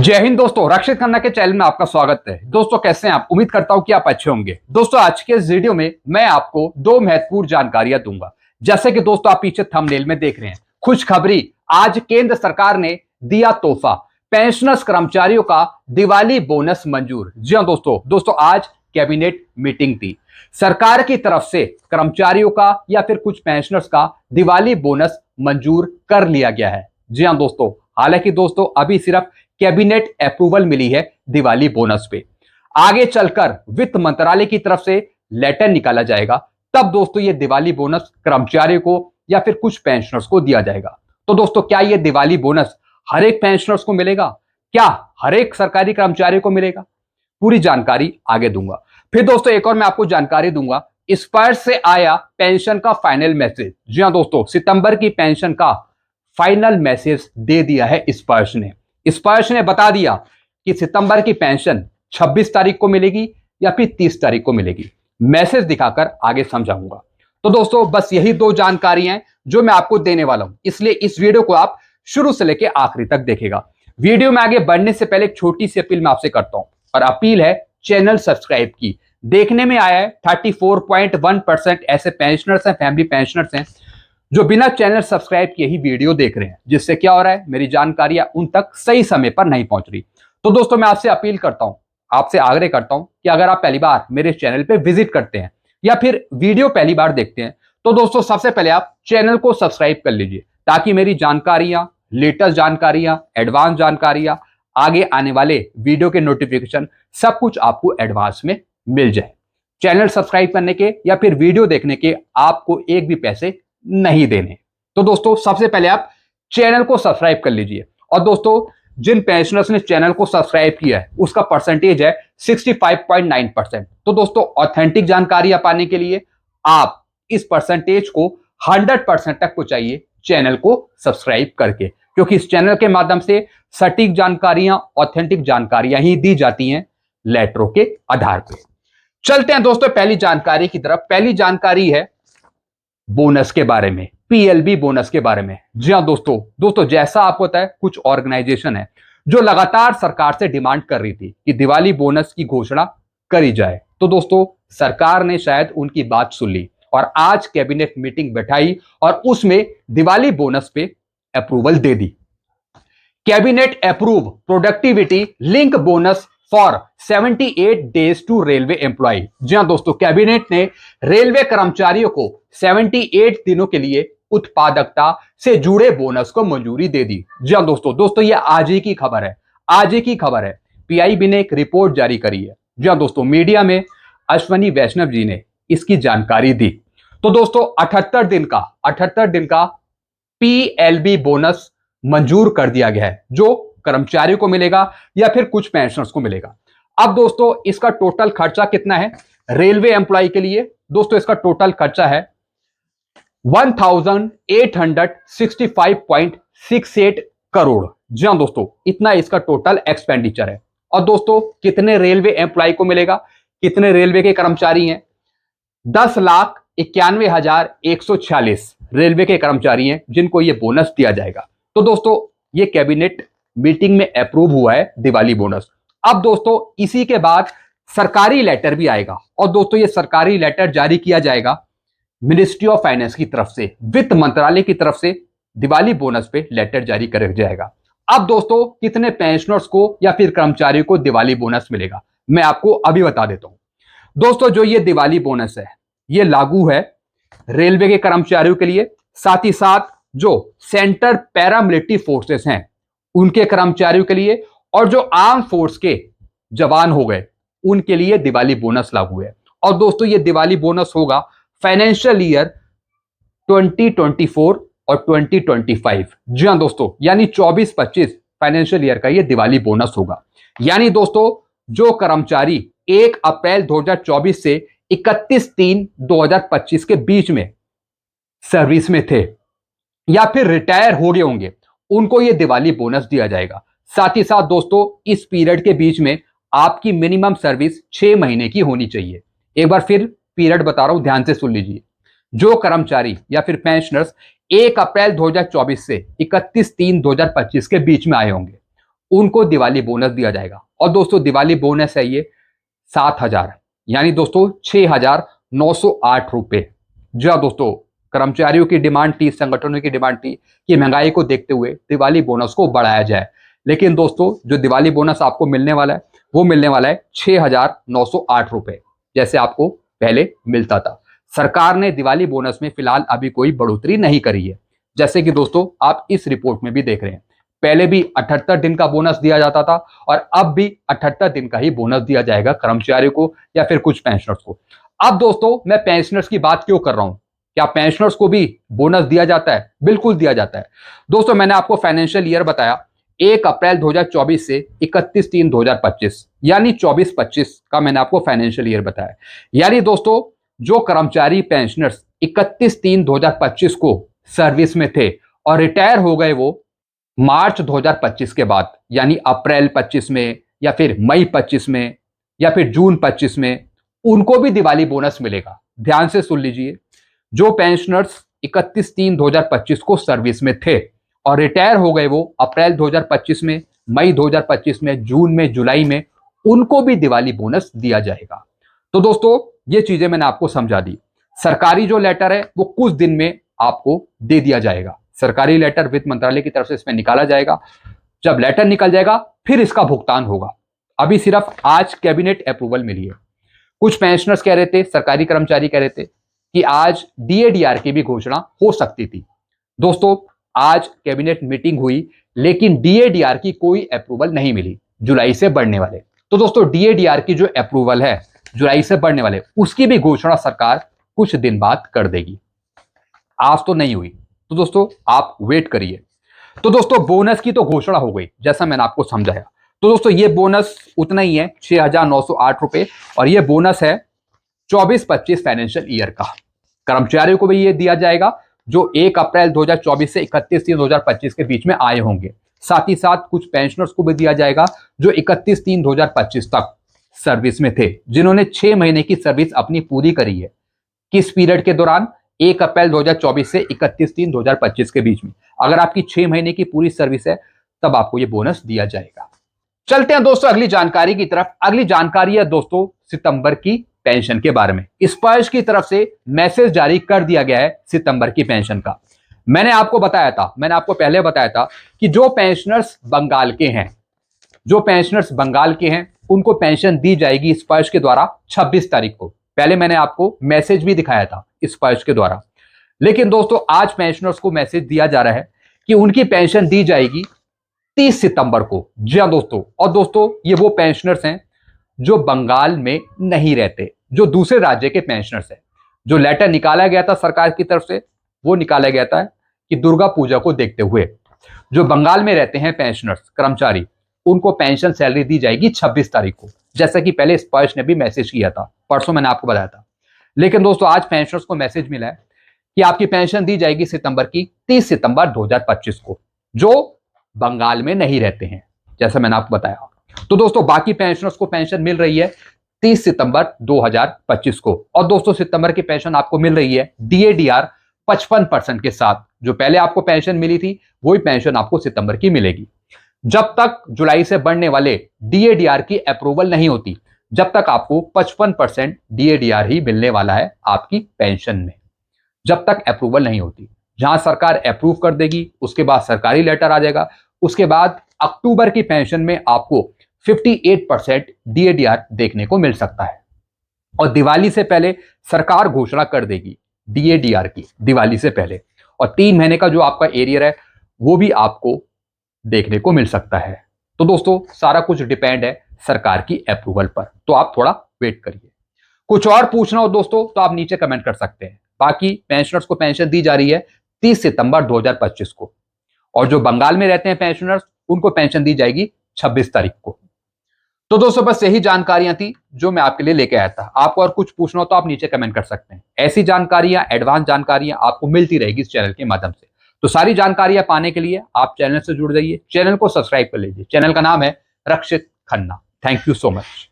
जय हिंद दोस्तों, रक्षित खन्ना के चैनल में आपका स्वागत है। दोस्तों कैसे हैं आप? उम्मीद करता हूं कि आप अच्छे होंगे। दोस्तों आज के इस वीडियो में मैं आपको दो महत्वपूर्ण जानकारियां दूंगा। जैसे कि दोस्तों आप पीछे थंबनेल में देख रहे हैं, खुशखबरी, आज केंद्र सरकार ने दिया तोहफा, पेंशनर्स कर्मचारियों का दिवाली बोनस मंजूर। जी हां दोस्तों आज कैबिनेट मीटिंग थी। सरकार की तरफ से कर्मचारियों का या फिर कुछ पेंशनर्स का दिवाली बोनस मंजूर कर लिया गया है। जी हां दोस्तों, हालांकि दोस्तों अभी सिर्फ कैबिनेट अप्रूवल मिली है दिवाली बोनस पे। आगे चलकर वित्त मंत्रालय की तरफ से लेटर निकाला जाएगा, तब दोस्तों ये दिवाली बोनस कर्मचारियों को या फिर कुछ पेंशनर्स को दिया जाएगा। तो दोस्तों क्या ये दिवाली बोनस हर एक पेंशनर्स को मिलेगा? क्या हर एक सरकारी कर्मचारी को मिलेगा? पूरी जानकारी आगे दूंगा। फिर दोस्तों एक और मैं आपको जानकारी दूंगा, स्पर्श से आया पेंशन का फाइनल मैसेज। जी हां दोस्तों, सितंबर की पेंशन का फाइनल मैसेज दे दिया है स्पर्श ने। स्पर्श ने बता दिया कि सितंबर की पेंशन 26 तारीख को मिलेगी या फिर 30 तारीख को मिलेगी। मैसेज दिखाकर आगे समझाऊंगा। तो दोस्तों बस यही दो जानकारियां जो मैं आपको देने वाला हूं, इसलिए इस वीडियो को आप शुरू से लेकर आखिरी तक देखेगा। वीडियो में आगे बढ़ने से पहले एक छोटी सी अपील मैं आपसे करता हूं, और अपील है चैनल सब्सक्राइब की। देखने में आया है 34.1% ऐसे पेंशनर्स हैं, फैमिली पेंशनर्स हैं जो बिना चैनल सब्सक्राइब किए ही वीडियो देख रहे हैं, जिससे क्या हो रहा है, मेरी जानकारियां उन तक सही समय पर नहीं पहुंच रही। तो दोस्तों मैं आपसे अपील करता हूं, आपसे आग्रह करता हूं कि अगर आप पहली बार मेरे चैनल पे विजिट करते हैं या फिर वीडियो पहली बार देखते हैं, तो दोस्तों सबसे पहले आप चैनल को सब्सक्राइब कर लीजिए, ताकि मेरी जानकारियां, लेटेस्ट जानकारियां, एडवांस जानकारियां, आगे आने वाले वीडियो के नोटिफिकेशन सब कुछ आपको एडवांस में मिल जाए। चैनल सब्सक्राइब करने के या फिर वीडियो देखने के आपको एक भी पैसे नहीं देने। तो दोस्तों सबसे पहले आप चैनल को सब्सक्राइब कर लीजिए। और दोस्तों जिन पेंशनर्स ने चैनल को सब्सक्राइब किया है उसका परसेंटेज है 65.9%। तो दोस्तों ऑथेंटिक जानकारी पाने के लिए आप इस परसेंटेज को 100% तक पहुंचाइए चैनल को सब्सक्राइब करके, क्योंकि इस चैनल के माध्यम से सटीक जानकारियां, ऑथेंटिक जानकारियां ही दी जाती हैं लेटरों के आधार पर। चलते हैं दोस्तों पहली जानकारी की तरफ। पहली जानकारी है बोनस के बारे में, पीएलबी बोनस के बारे में। जी हां दोस्तों जैसा आपको पता है, कुछ ऑर्गेनाइजेशन है जो लगातार सरकार से डिमांड कर रही थी कि दिवाली बोनस की घोषणा करी जाए। तो दोस्तों सरकार ने शायद उनकी बात सुन ली और आज कैबिनेट मीटिंग बैठाई और उसमें दिवाली बोनस पे अप्रूवल दे दी। Cabinet approve productivity link bonus for 78 days to railway employ. जी हां दोस्तों, कैबिनेट ने रेलवे कर्मचारियों को 78 दिनों के लिए उत्पादकता से जुड़े बोनस को मंजूरी दे दी। जी हां दोस्तों ये आज ही की खबर है, आज ही की खबर है। पीआईबी ने एक रिपोर्ट जारी करी है। जी हां दोस्तों, मीडिया में अश्वनी वैष्णव जी ने इसकी जानकारी दी। तो दोस्तों 78 दिन का पीएलबी बोनस मंजूर कर दिया गया है, जो कर्मचारियों को मिलेगा या फिर कुछ पेंशनर्स को मिलेगा। अब दोस्तों इसका टोटल खर्चा कितना है रेलवे एम्प्लॉय के लिए? दोस्तों इसका टोटल खर्चा है 1865.68 करोड़। जी हां दोस्तों, इतना इसका टोटल एक्सपेंडिचर है। और दोस्तों कितने रेलवे एम्प्लॉय को मिलेगा? कितने रेलवे के कर्मचारी हैं? 10,91,146 रेलवे के कर्मचारी हैं जिनको यह बोनस दिया जाएगा। तो दोस्तों ये कैबिनेट मीटिंग में अप्रूव हुआ है दिवाली बोनस। अब दोस्तों इसी के बाद सरकारी लेटर भी आएगा, और दोस्तों ये सरकारी लेटर जारी किया जाएगा मिनिस्ट्री ऑफ फाइनेंस की तरफ से, वित्त मंत्रालय की तरफ से दिवाली बोनस पे लेटर जारी कर जाएगा। अब दोस्तों कितने पेंशनर्स को या फिर कर्मचारियों को दिवाली बोनस मिलेगा, मैं आपको अभी बता देता हूं। दोस्तों जो ये दिवाली बोनस है ये लागू है रेलवे के कर्मचारियों के लिए, साथ ही साथ जो सेंटर पैरामिलिट्री फोर्सेस हैं उनके कर्मचारियों के लिए, और जो आर्म फोर्स के जवान हो गए उनके लिए दिवाली बोनस लागू है। और दोस्तों ये दिवाली बोनस होगा फाइनेंशियल ईयर 2024 और 2025। जी हां दोस्तों, यानी 24-25 फाइनेंशियल ईयर का ये दिवाली बोनस होगा। यानी दोस्तों जो कर्मचारी 1 अप्रैल 2024 से 31/3/2025 के बीच में सर्विस में थे या फिर रिटायर हो गए होंगे, उनको ये दिवाली बोनस दिया जाएगा। साथ ही साथ दोस्तों इस पीरियड के बीच में आपकी मिनिमम सर्विस 6 महीने की होनी चाहिए। एक बार फिर पीरियड बता रहा हूं, ध्यान से सुन लीजिए। जो कर्मचारी या फिर पेंशनर्स 1 अप्रैल 2024 से 31/3/2025 के बीच में आए होंगे, उनको दिवाली बोनस दिया जाएगा। और दोस्तों दिवाली बोनस है ये 7,000, यानी दोस्तों 6,908 रुपए। जी हाँ दोस्तों, कर्मचारियों की डिमांड थी, संगठनों की डिमांड थी कि महंगाई को देखते हुए दिवाली बोनस को बढ़ाया जाए। लेकिन दोस्तों जो दिवाली बोनस आपको मिलने वाला है वो मिलने वाला है 6,908 रुपए, जैसे आपको पहले मिलता था। सरकार ने दिवाली बोनस में फिलहाल अभी कोई बढ़ोतरी नहीं करी है, जैसे कि दोस्तों आप इस रिपोर्ट में भी देख रहे हैं। पहले भी 78 दिन का बोनस दिया जाता था और अब भी 78 दिन का ही बोनस दिया जाएगा कर्मचारियों को या फिर कुछ पेंशनर्स को। अब दोस्तों मैं पेंशनर्स की बात क्यों कर रहा हूं, क्या पेंशनर्स को भी बोनस दिया जाता है? बिल्कुल दिया जाता है दोस्तों। मैंने आपको फाइनेंशियल ईयर बताया 1 अप्रैल 2024 से 31/3/2025, यानी 24-25 का मैंने आपको फाइनेंशियल ईयर बताया। यानी दोस्तों जो कर्मचारी पेंशनर्स 31/3/2025 को सर्विस में थे और रिटायर हो गए वो मार्च 2025 के बाद, यानी अप्रैल 25 में या फिर मई 25 में या फिर जून 25 में, उनको भी दिवाली बोनस मिलेगा। ध्यान से सुन लीजिए, जो पेंशनर्स 31/3/2025 को सर्विस में थे और रिटायर हो गए वो अप्रैल 2025 में, मई 2025 में, जून में, जुलाई में, उनको भी दिवाली बोनस दिया जाएगा। तो दोस्तों ये चीजें मैंने आपको समझा दी। सरकारी जो लेटर है वो कुछ दिन में आपको दे दिया जाएगा। सरकारी लेटर वित्त मंत्रालय की तरफ से इसमें निकाला जाएगा। जब लेटर निकल जाएगा फिर इसका भुगतान होगा। अभी सिर्फ आज कैबिनेट अप्रूवल मिली है। कुछ पेंशनर्स कह रहे थे, सरकारी कर्मचारी कह रहे थे कि आज डीएडीआर की भी घोषणा हो सकती थी। दोस्तों आज कैबिनेट मीटिंग हुई लेकिन डीएडीआर की कोई अप्रूवल नहीं मिली जुलाई से बढ़ने वाले। तो दोस्तों डीएडीआर की जो अप्रूवल है जुलाई से बढ़ने वाले, उसकी भी घोषणा सरकार कुछ दिन बाद कर देगी। आज तो नहीं हुई, तो दोस्तों आप वेट करिए। तो दोस्तों बोनस की तो घोषणा हो गई जैसा मैंने आपको समझाया। तो दोस्तों ये बोनस उतना ही है 6,908 रुपए, और ये बोनस है 24-25 फाइनेंशियल ईयर का। कर्मचारियों को भी ये दिया जाएगा जो 1 अप्रैल 2024 से 31/3/2025 के बीच में आए होंगे। साथ ही साथ कुछ पेंशनर्स को भी दिया जाएगा जो 31/3/2025 तक सर्विस में थे, जिन्होंने 6 महीने की सर्विस अपनी पूरी करी है। किस पीरियड के दौरान? 1 अप्रैल 2024 से 31/3/2025 के बीच में। अगर आपकी 6 महीने की पूरी सर्विस है तब आपको ये बोनस दिया जाएगा। चलते हैं दोस्तों अगली जानकारी की तरफ। अगली जानकारी है दोस्तों सितंबर की पेंशन के बारे में। स्पर्श की तरफ से मैसेज जारी कर दिया गया है सितंबर की पेंशन का। मैंने आपको पहले बताया था कि जो पेंशनर्स बंगाल के हैं उनको पेंशन दी जाएगी स्पर्श के द्वारा 26 तारीख को। पहले मैंने आपको मैसेज भी दिखाया था स्पर्श के द्वारा। लेकिन दोस्तों आज पेंशनर्स को मैसेज दिया जा रहा है कि उनकी पेंशन दी जाएगी 30 सितंबर को। जी हाँ दोस्तों, और दोस्तों ये वो पेंशनर्स हैं जो बंगाल में नहीं रहते, जो दूसरे राज्य के पेंशनर्स हैं। जो लेटर निकाला गया था सरकार की तरफ से वो निकाला गया था कि दुर्गा पूजा को देखते हुए जो बंगाल में रहते हैं पेंशनर्स कर्मचारी, उनको पेंशन सैलरी दी जाएगी 26 तारीख को, जैसा कि पहले स्पर्श ने भी मैसेज किया था, परसों मैंने आपको बताया था। लेकिन दोस्तों आज पेंशनर्स को मैसेज मिला है कि आपकी पेंशन दी जाएगी सितंबर की 30 सितंबर 2025 को, जो बंगाल में नहीं रहते हैं, जैसा मैंने आपको बताया। तो दोस्तों बाकी पेंशनर्स को पेंशन मिल रही है 30 सितंबर 2025 को। और दोस्तों सितंबर की पेंशन आपको मिल रही है डीएडीआर 55% के साथ। जो पहले आपको पेंशन मिली थी वही पेंशन आपको सितंबर की मिलेगी। जब तक जुलाई से बढ़ने वाले डीएडीआर की अप्रूवल नहीं होती, जब तक आपको 55% डीएडीआर ही मिलने वाला है आपकी पेंशन में, जब तक अप्रूवल नहीं होती। जहां सरकार अप्रूव कर देगी उसके बाद सरकारी लेटर आ जाएगा। उसके बाद अक्टूबर की पेंशन में आपको 58% डीएडीआर देखने को मिल सकता है। और दिवाली से पहले सरकार घोषणा कर देगी डीएडीआर की, दिवाली से पहले। और 3 महीने का जो आपका एरियर है वो भी आपको देखने को मिल सकता है। तो दोस्तों सारा कुछ डिपेंड है सरकार की अप्रूवल पर, तो आप थोड़ा वेट करिए। कुछ और पूछना हो दोस्तों तो आप नीचे कमेंट कर सकते हैं। बाकी पेंशनर्स को पेंशन दी जा रही है 30 सितंबर 2025 को, और जो बंगाल में रहते हैं पेंशनर्स उनको पेंशन दी जाएगी 26 तारीख को। तो दोस्तों बस यही जानकारियां थी जो मैं आपके लिए लेके आया था। आपको और कुछ पूछना हो तो आप नीचे कमेंट कर सकते हैं। ऐसी जानकारियां, एडवांस जानकारियां आपको मिलती रहेगी इस चैनल के माध्यम से। तो सारी जानकारियां पाने के लिए आप चैनल से जुड़ जाइए, चैनल को सब्सक्राइब कर लीजिए। चैनल का नाम है Rakshit Khanna. Thank you so much.